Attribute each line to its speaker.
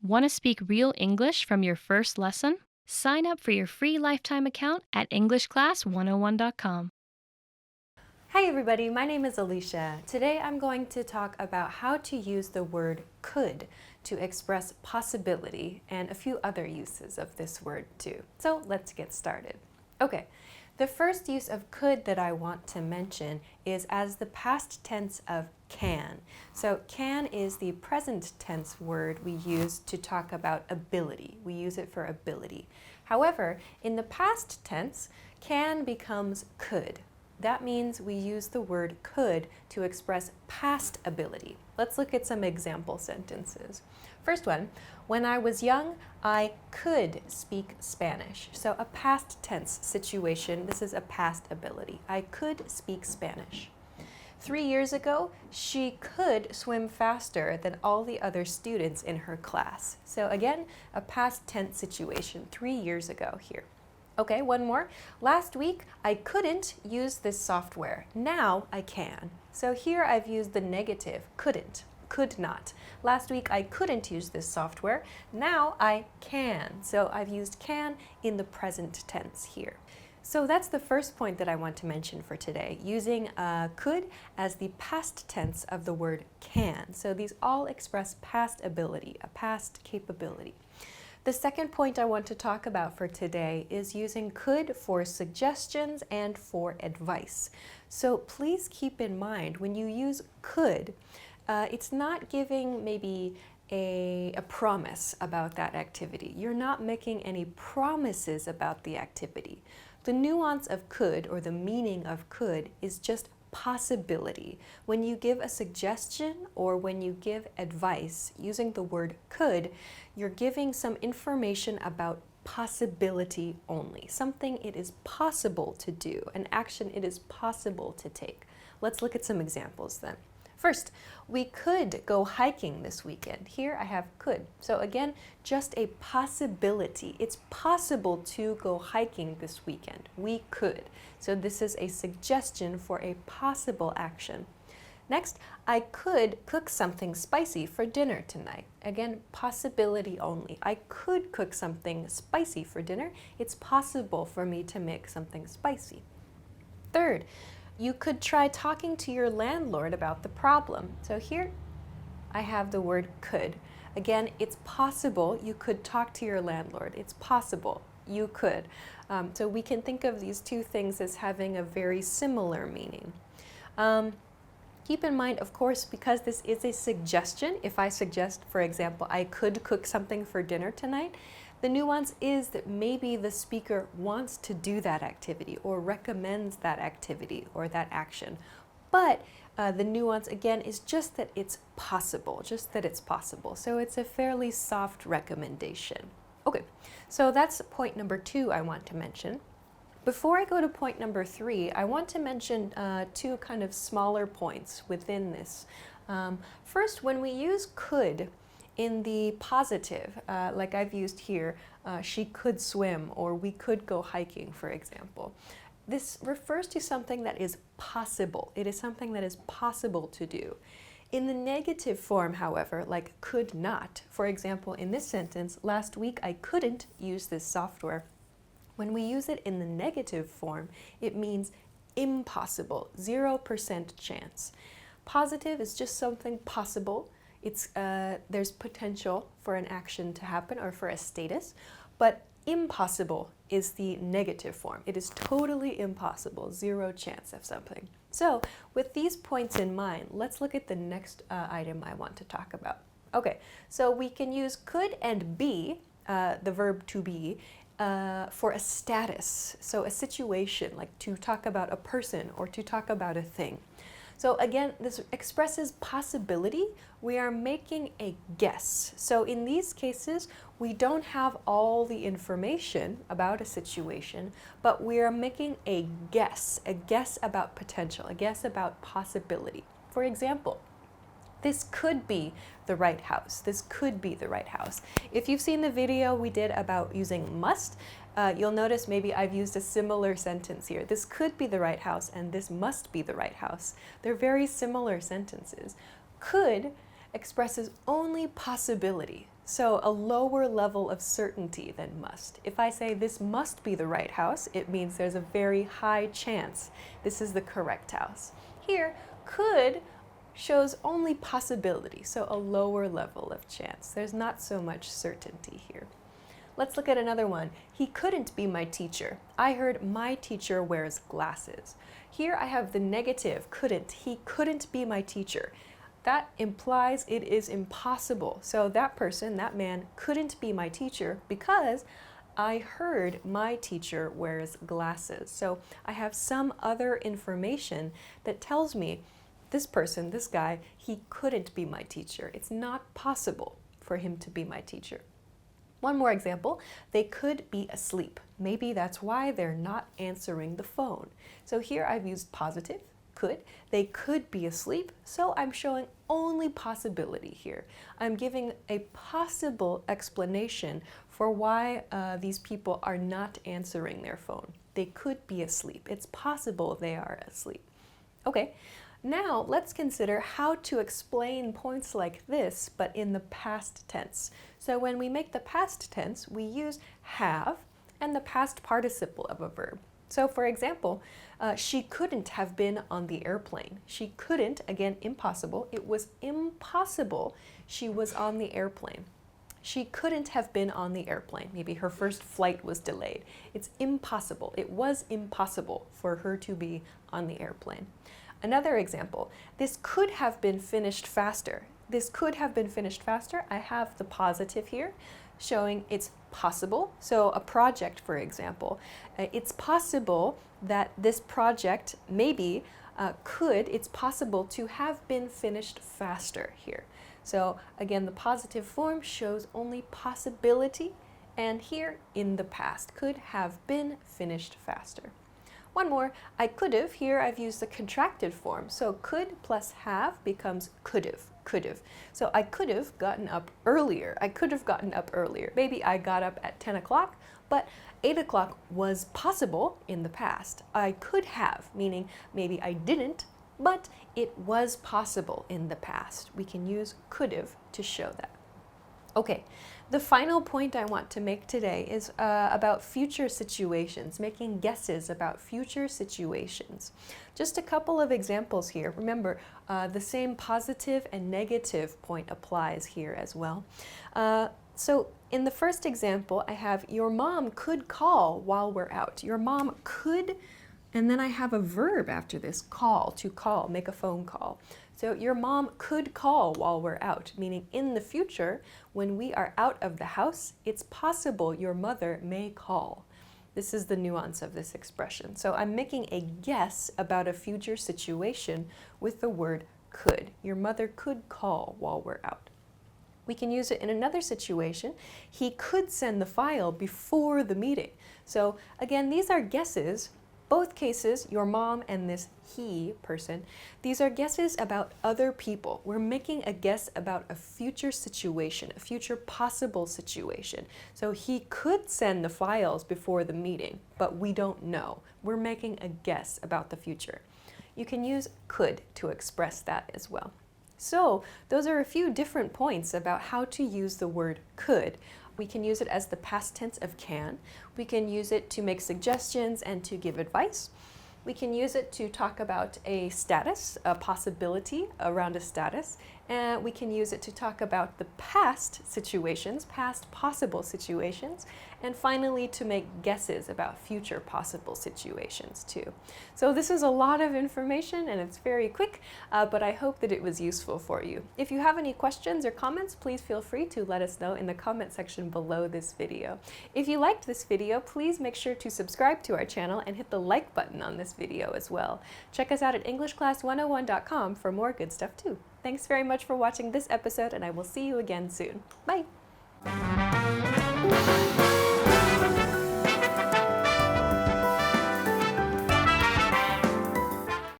Speaker 1: Want to speak real English from your first lesson? Sign up for your free lifetime account at EnglishClass101.com.
Speaker 2: Hi everybody, my name is Alicia. Today I'm going to talk about how to use the word could to express possibility and a few other uses of this word too. So let's get started. Okay, the first use of could that I want to mention is as the past tense of can. So can is the present tense word we use to talk about ability. We use it for ability. However, in the past tense, can becomes could. That means we use the word could to express past ability. Let's look at some example sentences. First one, when I was young, I could speak Spanish. So a past tense situation, this is a past ability. I could speak Spanish. 3 years ago, she could swim faster than all the other students in her class. So again, a past tense situation, 3 years ago here. Okay, one more. Last week, I couldn't use this software. Now I can. So here I've used the negative, couldn't, could not. Last week, I couldn't use this software. Now I can. So I've used can in the present tense here. So that's the first point that I want to mention for today, using could as the past tense of the word can. So these all express past ability, a past capability. The second point I want to talk about for today is using could for suggestions and for advice. So please keep in mind when you use could, it's not giving maybe a promise about that activity. You're not making any promises about the activity. The nuance of could, or the meaning of could, is just possibility. When you give a suggestion or when you give advice using the word could, you're giving some information about possibility only, something it is possible to do, an action it is possible to take. Let's look at some examples then. First, we could go hiking this weekend. Here I have could. So again, just a possibility. It's possible to go hiking this weekend. We could. So this is a suggestion for a possible action. Next, I could cook something spicy for dinner tonight. Again, possibility only. I could cook something spicy for dinner. It's possible for me to make something spicy. Third, you could try talking to your landlord about the problem. So here I have the word could. Again, it's possible you could talk to your landlord. It's possible you could. So we can think of these two things as having a very similar meaning. Keep in mind, of course, because this is a suggestion, if I suggest, for example, I could cook something for dinner tonight, the nuance is that maybe the speaker wants to do that activity or recommends that activity or that action. But the nuance, again, is just that it's possible, So it's a fairly soft recommendation. Okay, so that's point number 2 I want to mention. Before I go to point number 3, I want to mention two kind of smaller points within this. First, when we use could in the positive, like I've used here, she could swim or we could go hiking, for example. This refers to something that is possible. It is something that is possible to do. In the negative form, however, like could not, for example, in this sentence, last week I couldn't use this software. When we use it in the negative form, it means impossible, 0% chance. Positive is just something possible. There's potential for an action to happen or for a status, but impossible is the negative form. It is totally impossible, 0 chance of something. So with these points in mind, let's look at the next item I want to talk about. Okay, so we can use could and be, the verb to be, for a status, so a situation, like to talk about a person or to talk about a thing. So again, this expresses possibility. We are making a guess. So in these cases, we don't have all the information about a situation, but we are making a guess about potential, a guess about possibility. For example, this could be the right house. This could be the right house. If you've seen the video we did about using must, you'll notice maybe I've used a similar sentence here. This could be the right house and this must be the right house. They're very similar sentences. Could expresses only possibility. So a lower level of certainty than must. If I say this must be the right house, it means there's a very high chance this is the correct house. Here, could shows only possibility, so a lower level of chance. There's not so much certainty here. Let's look at another one. He couldn't be my teacher. I heard my teacher wears glasses. Here I have the negative, couldn't. He couldn't be my teacher. That implies it is impossible. So that person, that man, couldn't be my teacher because I heard my teacher wears glasses. So I have some other information that tells me this person, this guy, he couldn't be my teacher. It's not possible for him to be my teacher. One more example, they could be asleep. Maybe that's why they're not answering the phone. So here I've used positive, could. They could be asleep, so I'm showing only possibility here. I'm giving a possible explanation for why these people are not answering their phone. They could be asleep. It's possible they are asleep. Okay. Now, let's consider how to explain points like this, but in the past tense. So when we make the past tense, we use have and the past participle of a verb. So for example, she couldn't have been on the airplane. She couldn't, again, impossible. It was impossible she was on the airplane. She couldn't have been on the airplane. Maybe her first flight was delayed. It's impossible. It was impossible for her to be on the airplane. Another example, this could have been finished faster. This could have been finished faster. I have the positive here showing it's possible. So a project, for example, it's possible that this project maybe it's possible to have been finished faster here. So again, the positive form shows only possibility, and here in the past, could have been finished faster. One more, I could've. Here I've used the contracted form. So could plus have becomes could've, could've. So I could have gotten up earlier. I could have gotten up earlier. Maybe I got up at 10 o'clock, but 8 o'clock was possible in the past. I could have, meaning maybe I didn't, but it was possible in the past. We can use could've to show that. Okay, the final point I want to make today is about future situations, making guesses about future situations. Just a couple of examples here. Remember, the same positive and negative point applies here as well. So in the first example, I have your mom could call while we're out. Your mom could, and then I have a verb after this, call, to call, make a phone call. So your mom could call while we're out, meaning in the future, when we are out of the house, it's possible your mother may call. This is the nuance of this expression. So I'm making a guess about a future situation with the word could. Your mother could call while we're out. We can use it in another situation. He could send the file before the meeting. So again, these are guesses. Both cases, your mom and this he person, these are guesses about other people. We're making a guess about a future situation, a future possible situation. So he could send the files before the meeting, but we don't know. We're making a guess about the future. You can use could to express that as well. So those are a few different points about how to use the word could. We can use it as the past tense of can. We can use it to make suggestions and to give advice. We can use it to talk about a status, a possibility around a status. And we can use it to talk about the past situations, past possible situations. And finally, to make guesses about future possible situations too. So this is a lot of information and it's very quick, but I hope that it was useful for you. If you have any questions or comments, please feel free to let us know in the comment section below this video. If you liked this video, please make sure to subscribe to our channel and hit the like button on this video as well. Check us out at EnglishClass101.com for more good stuff too. Thanks very much for watching this episode, and I will see you again soon. Bye!